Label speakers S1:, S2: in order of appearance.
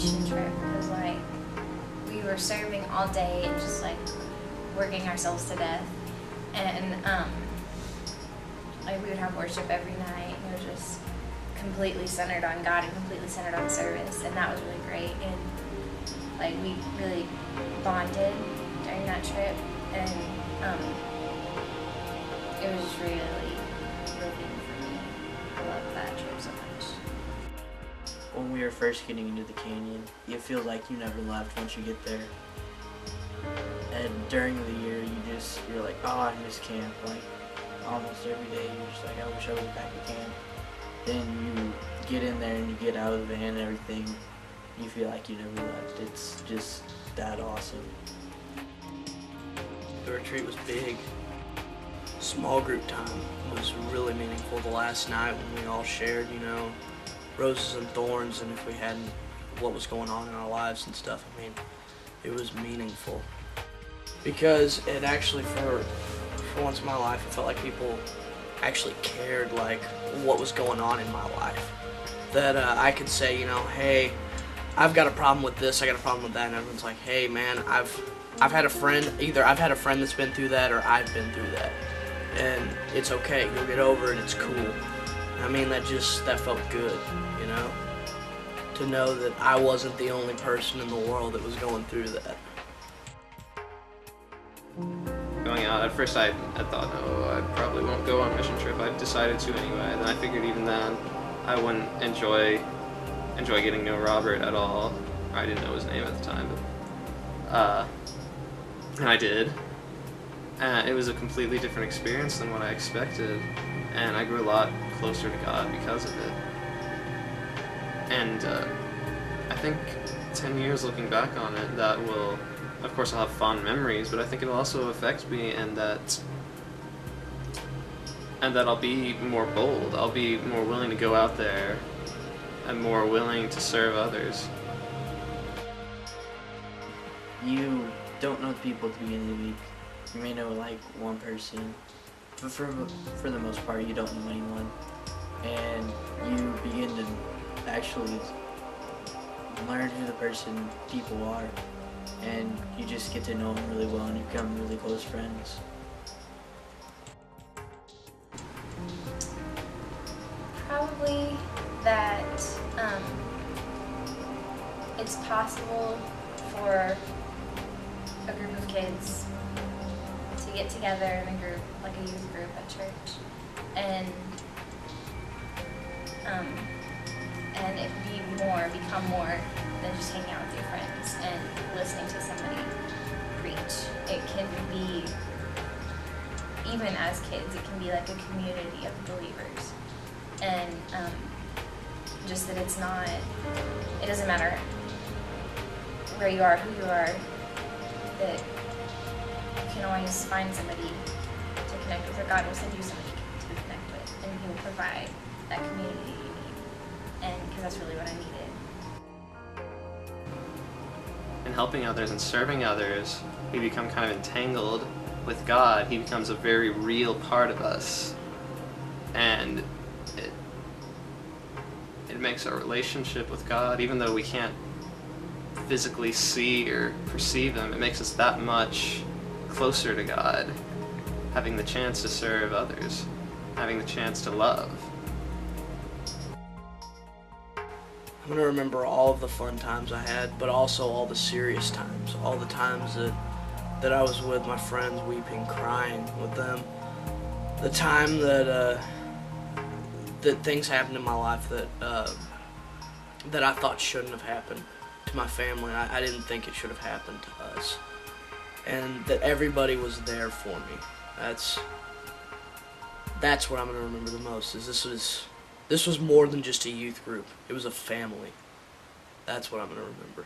S1: mission trip because like we were serving all day and just like working ourselves to death, and like we would have worship every night, and it was just completely centered on God and completely centered on service, and that was really great. And like we really bonded during that trip, and it was just really living for me. I loved that trip so much.
S2: When we were first getting into the canyon, you feel like you never left once you get there. And during the year, you're like, oh, I miss camp. Like almost every day, you're just like, I wish I was back at camp. Then you get in there and you get out of the van and everything. You feel like you never left. It's just that awesome.
S3: The retreat was big. Small group time was really meaningful. The last night when we all shared, roses and thorns, and if we had what was going on in our lives and stuff, I mean, it was meaningful. Because it actually, for once in my life, it felt like people actually cared, like, what was going on in my life. That I could say, hey, I've got a problem with this, I got a problem with that, and everyone's like, hey man, I've had a friend, either I've had a friend that's been through that or I've been through that. And it's okay, you'll get over it, it's cool. I mean, that felt good, to know that I wasn't the only person in the world that was going through that.
S4: Going out, at first I thought, oh, I probably won't go on a mission trip. I decided to anyway. Then I figured even then I wouldn't enjoy getting to know Robert at all. I didn't know his name at the time, but and I did. And it was a completely different experience than what I expected, and I grew a lot closer to God because of it. And I think 10 years looking back on it, that will, of course, I'll have fond memories, but I think it'll also affect me, and that I'll be more bold. I'll be more willing to go out there and more willing to serve others.
S2: You don't know the people at the beginning of the week. You may know like one person, but for the most part, you don't know anyone. And you begin to actually learn who the people are, and you just get to know them really well, and you become really close friends.
S1: Probably that it's possible for a group of kids to get together in a group, like a youth group at church, and it become more than just hanging out with your friends and listening to somebody preach. It can be, even as kids, it can be like a community of believers. And just that it doesn't matter where you are, who you are, that you can always find somebody to connect with, or God will send you somebody to connect with, and He will provide that community you need. And because that's really what I needed.
S4: In helping others and serving others, we become kind of entangled with God. He becomes a very real part of us, and it makes our relationship with God, even though we can't physically see or perceive Him, it makes us that much closer to God, having the chance to serve others, having the chance to love.
S3: I'm going to remember all of the fun times I had, but also all the serious times, all the times that I was with my friends, weeping, crying with them. The time that things happened in my life that I thought shouldn't have happened to my family. I didn't think it should have happened to us. And that everybody was there for me. That's what I'm going to remember the most, is this was more than just a youth group. It was a family. That's what I'm going to remember.